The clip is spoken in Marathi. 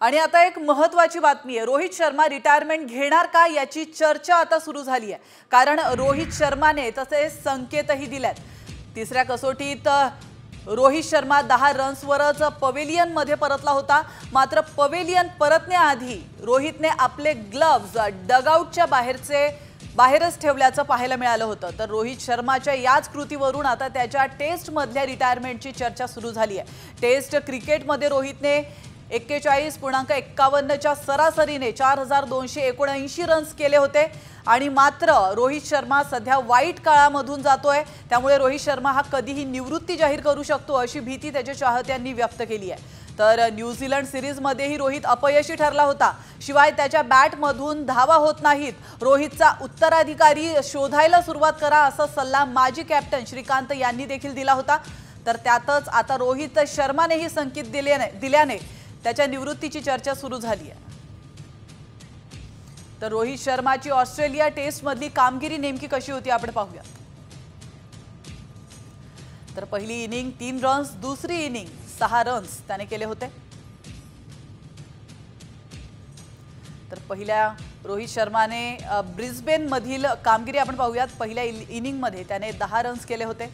आणि आता एक महत्त्वाची बातमी आहे। रोहित शर्मा रिटायरमेंट घेणार का याची चर्चा आता सुरू झाली आहे। कारण रोहित शर्माने तसे संकेतही दिलेत। तिसऱ्या कसोटीत रोहित शर्मा 10 रन्सवरच पवेलियन मध्ये परतला होता। मात्र पवेलियन परतण्याआधी रोहितने आपले ग्लोव्ज डगआउटच्या बाहेरच ठेवल्याचं पाहायला मिळालं होतं। तर रोहित शर्माच्या याच कृतीवरून आता त्याच्या टेस्ट मधल्या रिटायरमेंटची चर्चा सुरू झाली आहे। टेस्ट क्रिकेटमध्ये रोहितने 41.51 च्या सरासरीने 4279 रन्स केले होते आणि मात्र रोहित शर्मा सध्या वाईट काळामधून जातोय। त्यामुळे रोहित शर्मा हा कधीही निवृत्ती जाहीर करू शकतो अशी भीती त्याच्या चाहत्यांनी व्यक्त केली आहे। तर न्यूझीलंड सीरीज मध्येही रोहित अपयशी ठरला होता। शिवाय त्याच्या बॅट मधून धावा होत नाहीत। रोहितचा उत्तराधिकारी शोधायला सुरुवात करा असा सल्ला माजी कॅप्टन श्रीकांत यांनी देखील दिला होता। तर त्यातच आता रोहित शर्मानेही संकेत दिल्याने त्याच्या निवृत्तीची चर्चा सुरू झाली आहे। तर रोहित शर्माची ऑस्ट्रेलिया टेस्ट मधली कामगिरी नेमकी कशी होती आपण पाहूया। तर पहिली इनिंग 3 रन्स, दुसरी इनिंग 6 रन्स त्याने केले होते। तर पहिल्या रोहित शर्माने ब्रिस्बेन मधील कामगिरी आपण पाहूयात। पहिल्या इनिंग मध्ये त्याने 10 रन्स केले होते।